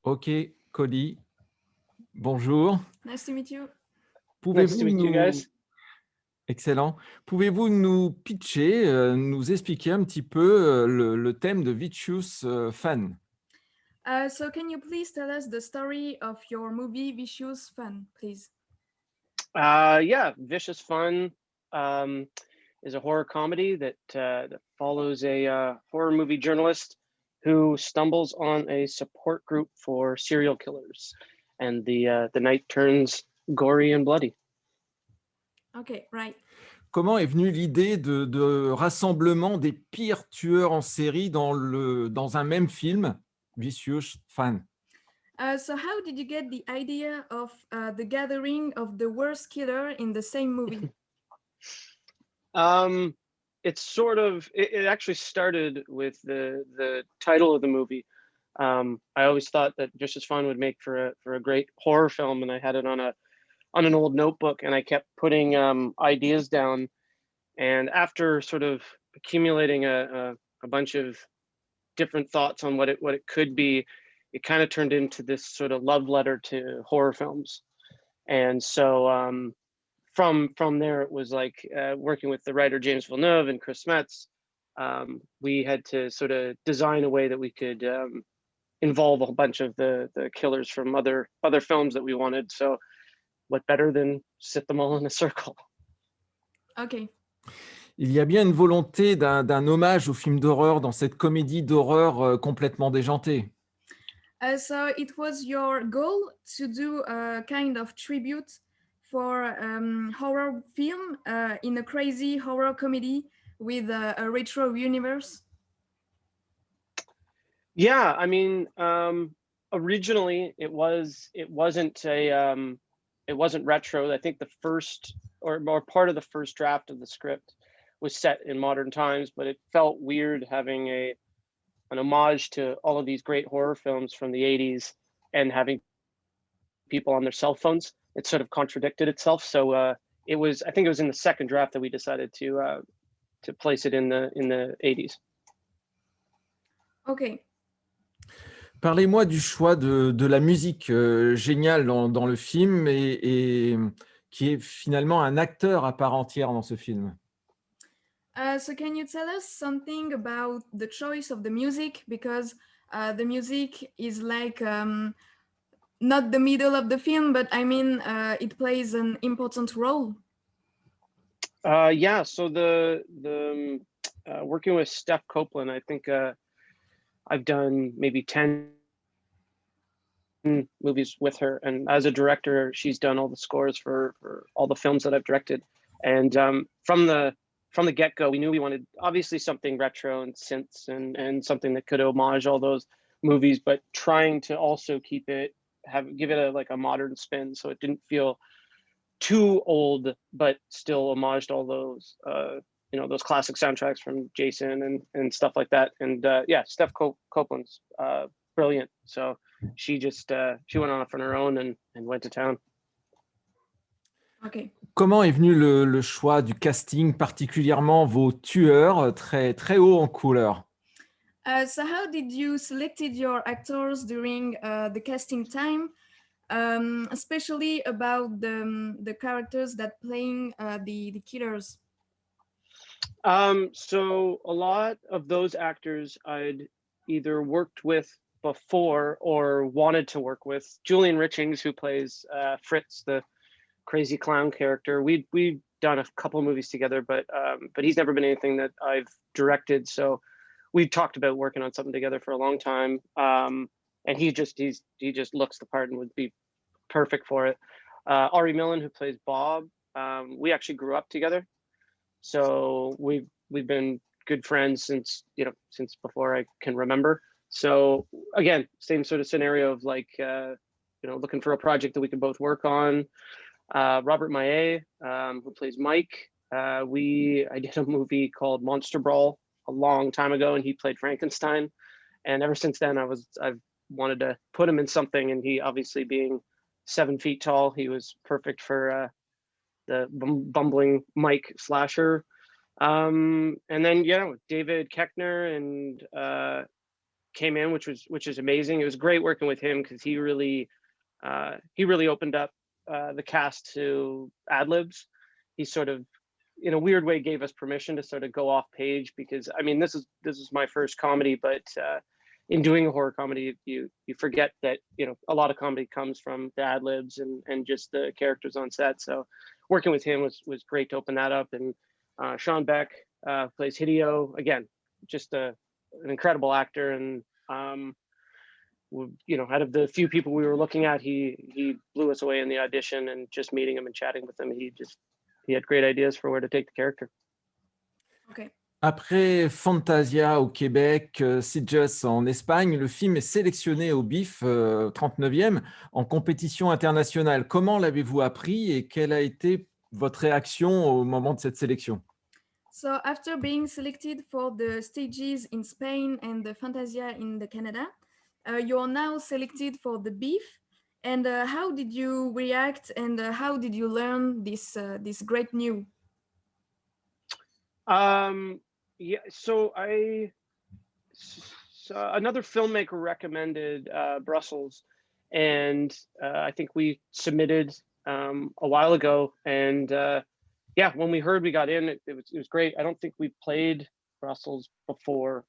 Ok, Cody, bonjour. Nice to meet you. Nice to Pouvez-vous meet you nous... guys. Excellent. Pouvez-vous nous pitcher, nous expliquer un petit peu le thème de Vicious Fan? So can you please tell us the story of your movie Vicious Fun, please? Yeah, Vicious Fun is a horror comedy that follows a horror movie journalist who stumbles on a support group for serial killers, and the night turns gory and bloody. Okay, right. Comment est venue l'idée de rassemblement des pires tueurs en série dans un même film, Vicious Fan? So how did you get the idea of the gathering of the worst killer in the same movie? It actually started with the title of the movie. I always thought that Vicious Fun would make for a great horror film, and I had it on an old notebook, and I kept putting ideas down. And after sort of accumulating a bunch of different thoughts on what it could be, it kind of turned into this sort of love letter to horror films. And so from there, it was like working with the writer James Villeneuve and Chris Metz. We had to sort of design a way that we could involve a bunch of the killers from other films that we wanted. So what better than sit them all in a circle? Okay. Il y a bien une volonté d'un hommage au film d'horreur dans cette comédie d'horreur complètement déjantée. So it was your goal to do a kind of tribute for horror film in a crazy horror comedy with a retro universe? Yeah, I mean, originally it wasn't retro. I think the first or part of the first draft of the script was set in modern times, but it felt weird having an homage to all of these great horror films from the 80s and having people on their cell phones. It sort of contradicted itself. So I think it was in the second draft that we decided to place it in the 80s. Okay. Parlez-moi du choix de la musique géniale dans le film et qui est finalement un acteur à part entière dans ce film. So can you tell us something about the choice of the music? Because the music is like not the middle of the film, but I mean, it plays an important role. Yeah, so the working with Steph Copeland, I think I've done maybe 10 movies with her, and as a director, she's done all the scores for all the films that I've directed. And from the get-go, we knew we wanted obviously something retro and synths and something that could homage all those movies, but trying to also give it a modern spin, so it didn't feel too old, but still homaged all those those classic soundtracks from Jason and stuff like that. And yeah, Steph Copeland's brilliant. So she went off on her own and went to town. Okay. Comment est venu le choix du casting, particulièrement vos tueurs très, très haut en couleur? So how did you selected your actors during the casting time, especially about the characters that playing the killers? So a lot of those actors I'd either worked with before or wanted to work with. Julian Richings, who plays Fritz, the crazy clown character. We've done a couple movies together, but he's never been anything that I've directed. So we talked about working on something together for a long time. And he just looks the part and would be perfect for it. Ari Millen, who plays Bob, we actually grew up together. So we've been good friends since before I can remember. So again, same sort of scenario of like looking for a project that we could both work on. Robert Maillet, who plays Mike. I did a movie called Monster Brawl a long time ago, and he played Frankenstein. And ever since then, I've wanted to put him in something. And he, obviously being 7 feet tall, he was perfect for the bumbling Mike slasher. And then David Koechner and came in, which is amazing. It was great working with him because he really opened up the cast to ad libs. He sort of, in a weird way, gave us permission to sort of go off page, because I mean, this is my first comedy, but in doing a horror comedy, you forget that, you know, a lot of comedy comes from the ad libs and just the characters on set. So working with him was great to open that up. And Sean Beck plays Hideo, again, just an incredible actor. And you know, out of the few people we were looking at, he blew us away in the audition, and just meeting him and chatting with him, he had great ideas for where to take the character. Okay. Après Fantasia au Québec, Sitges en Espagne, le film est sélectionné au BIF 39e en compétition internationale. Comment l'avez-vous appris et quelle a été votre réaction au moment de cette sélection? So after being selected for the stages in Spain and the Fantasia in the Canada, you're now selected for the BIF. And how did you react, and how did you learn this great news? Yeah, so another filmmaker recommended Brussels, and I think we submitted a while ago, and yeah, when we heard we got in, it was great. I don't think we played Brussels before,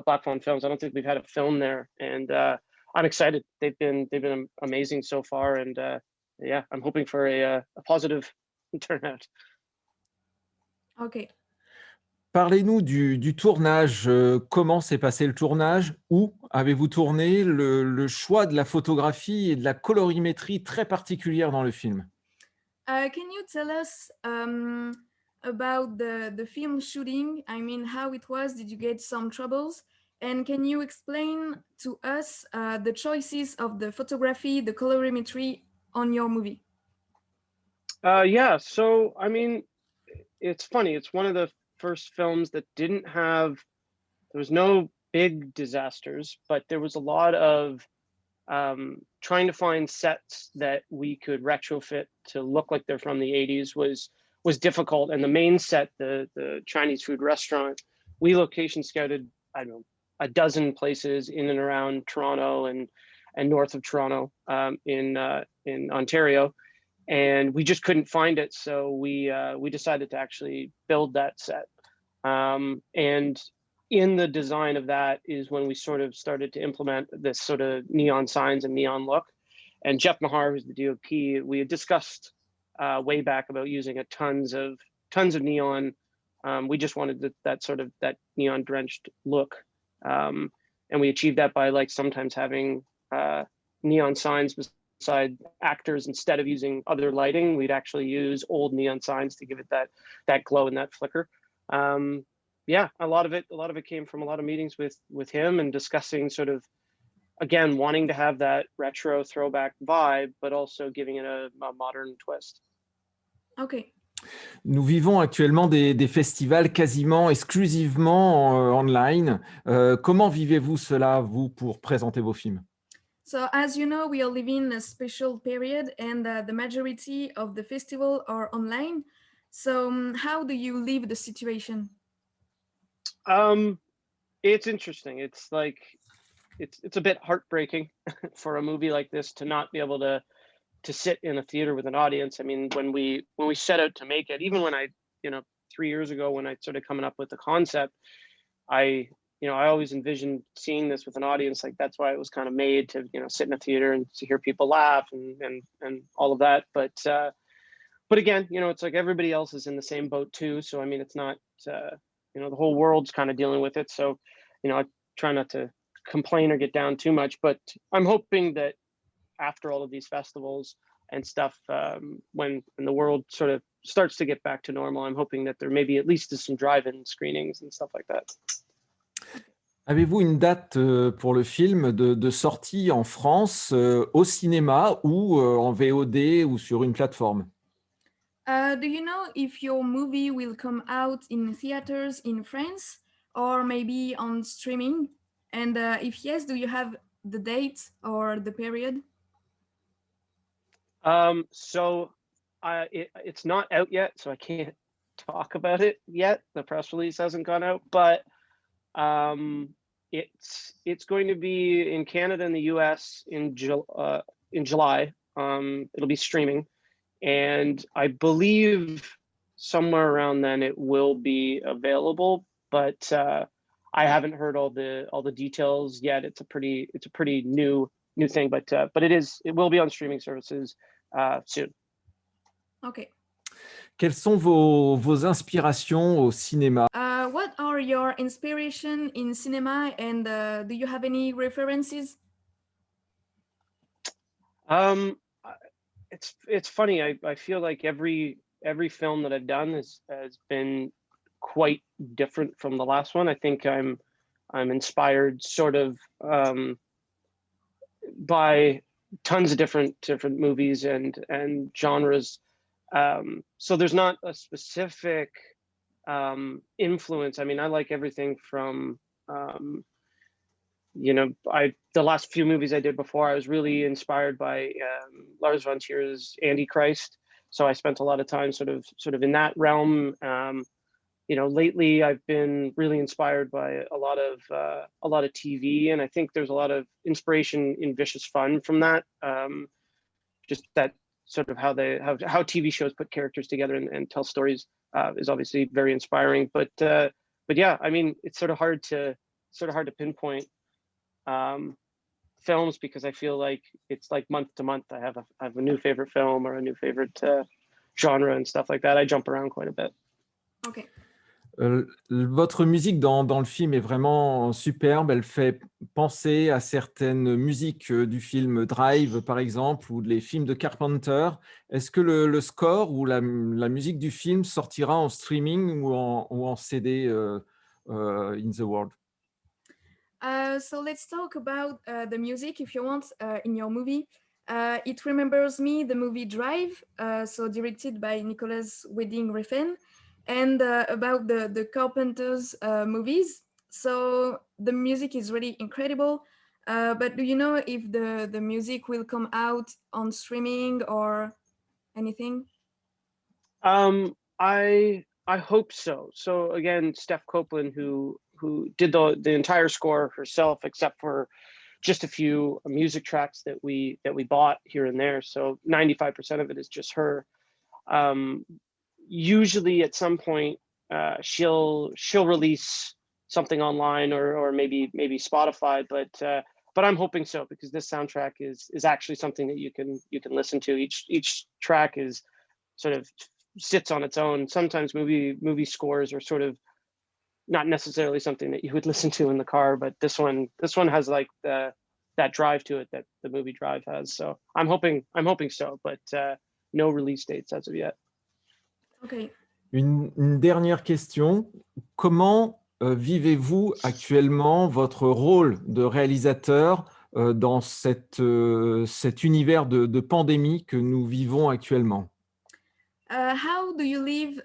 Black Fawn Films. I don't think we've had a film there, and I'm excited. They've been amazing so far, and yeah, I'm hoping for a positive turnout. Okay. Parlez-nous du tournage. Comment s'est passé le tournage? Où avez-vous tourné? Le choix de la photographie et de la colorimétrie très particulière dans le film. Can you tell us about the film shooting? I mean, how it was? Did you get some troubles? And can you explain to us the choices of the photography, the colorimetry on your movie? Yeah, so I mean, it's funny. It's one of the first films that there was no big disasters, but there was a lot of trying to find sets that we could retrofit to look like they're from the 80s was difficult. And the main set, the Chinese food restaurant, we location scouted, I don't know, a dozen places in and around Toronto and north of Toronto, in Ontario, and we just couldn't find it. So we decided to actually build that set. And in the design of that is when we sort of started to implement this sort of neon signs and neon look. And Jeff Mahar, who's the DOP, we had discussed way back about using tons of neon. We just wanted that neon drenched look. And we achieved that by like sometimes having neon signs beside actors. Instead of using other lighting, we'd actually use old neon signs to give it that glow and that flicker. Yeah, a lot of it came from a lot of meetings with him and discussing sort of, again, wanting to have that retro throwback vibe, but also giving it a modern twist. Okay. Nous vivons actuellement des festivals quasiment exclusivement online. Comment vivez-vous cela, vous, pour présenter vos films? So as you know, we are living a special period, and the majority of the festival are online. So how do you live the situation? It's interesting. It's like it's a bit heartbreaking for a movie like this to not be able to sit in a theater with an audience. I mean, when we set out to make it, even when I, 3 years ago when I started coming up with the concept, I always envisioned seeing this with an audience. Like that's why it was kind of made to, sit in a theater and to hear people laugh and all of that. But again, it's like everybody else is in the same boat too. So I mean, it's not the whole world's kind of dealing with it. So, I try not to complain or get down too much, but I'm hoping that after all of these festivals and stuff, when the world sort of starts to get back to normal, I'm hoping that there maybe at least is some drive-in screenings and stuff like that. Avez-vous une date pour le film de sortie en France, au cinéma ou en VOD ou sur une plateforme? Do you know if your movie will come out in theaters in France or maybe on streaming? And if yes, do you have the date or the period? So it's not out yet, so I can't talk about it yet. The press release hasn't gone out, but It's going to be in Canada and the US in July. It'll be streaming, and I believe somewhere around then it will be available. But I haven't heard all the details yet. It's a pretty new thing, but it will be on streaming services soon. Okay. Quelles sont vos inspirations au cinéma? What are your inspiration in cinema, and do you have any references? It's funny. I feel like every film that I've done has been quite different from the last one. I think I'm inspired sort of by tons of different movies and genres. So there's not a specific influence. I mean, I like everything from the last few movies I did before, I was really inspired by Lars von Trier's Antichrist. So I spent a lot of time sort of in that realm. Lately I've been really inspired by a lot of TV, and I think there's a lot of inspiration in Vicious Fun from that. Just that sort of how TV shows put characters together and tell stories is obviously very inspiring. But yeah, I mean, it's sort of hard to pinpoint films, because I feel like it's like month to month I have a new favorite film or a new favorite genre and stuff like that. I jump around quite a bit. Okay. Votre musique dans le film est vraiment superbe. Elle fait penser à certaines musiques du film Drive, par exemple, ou les films de Carpenter. Est-ce que le score ou la musique du film sortira en streaming ou en CD in the world? So let's talk about the music, if you want, in your movie. It remembers me the movie Drive, so directed by Nicolas Winding Refn, and about the Carpenter's movies. So the music is really incredible. But do you know if the music will come out on streaming or anything? I hope so. So again, Steph Copeland, who did the entire score herself, except for just a few music tracks that we bought here and there. So 95% of it is just her. Usually at some point she'll release something online or maybe Spotify, but I'm hoping so, because this soundtrack is actually something that you can listen to. Each track is sort of sits on its own. Sometimes movie scores are sort of not necessarily something that you would listen to in the car, but this one has like that drive to it that the movie Drive has. So I'm hoping so, but no release dates as of yet. Okay. Une dernière question. Comment vivez-vous actuellement votre rôle de réalisateur dans cet univers de pandémie que nous vivons actuellement? How do you live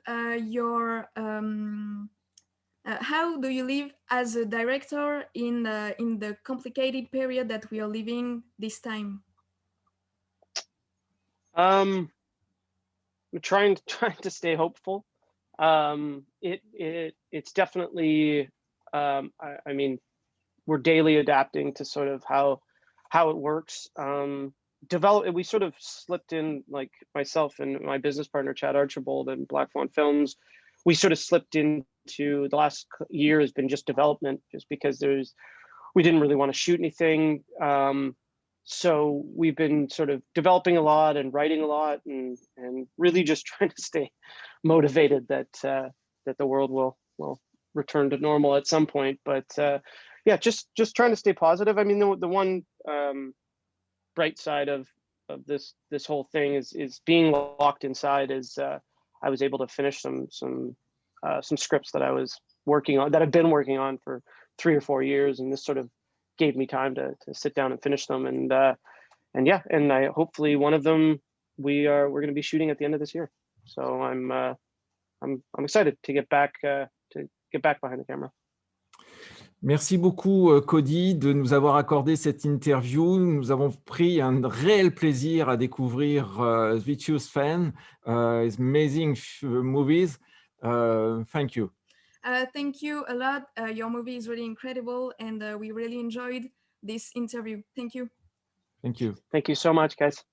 how do you live as a director in the complicated period that we are living this time? I'm trying to stay hopeful. It's definitely I mean, we're daily adapting to sort of how it works. We sort of slipped in, like myself and my business partner Chad Archibald and Black Fawn Films, we sort of slipped into the last year has been just development, just because we didn't really want to shoot anything. So we've been sort of developing a lot and writing a lot and really just trying to stay motivated that the world will return to normal at some point. But yeah, just trying to stay positive. I mean, the one bright side of this whole thing is being locked inside. Is I was able to finish some scripts that I was working on, that I've been working on for 3 or 4 years, and this sort of gave me time to sit down and finish them. And I hopefully one of them we're going to be shooting at the end of this year. So I'm excited to get back behind the camera. Merci beaucoup, Cody, de nous avoir accordé cette interview. Nous avons pris un réel plaisir à découvrir Vicious Fan, his amazing movies. Thank you. Thank you a lot. Your movie is really incredible, and we really enjoyed this interview. Thank you. Thank you. Thank you so much, guys.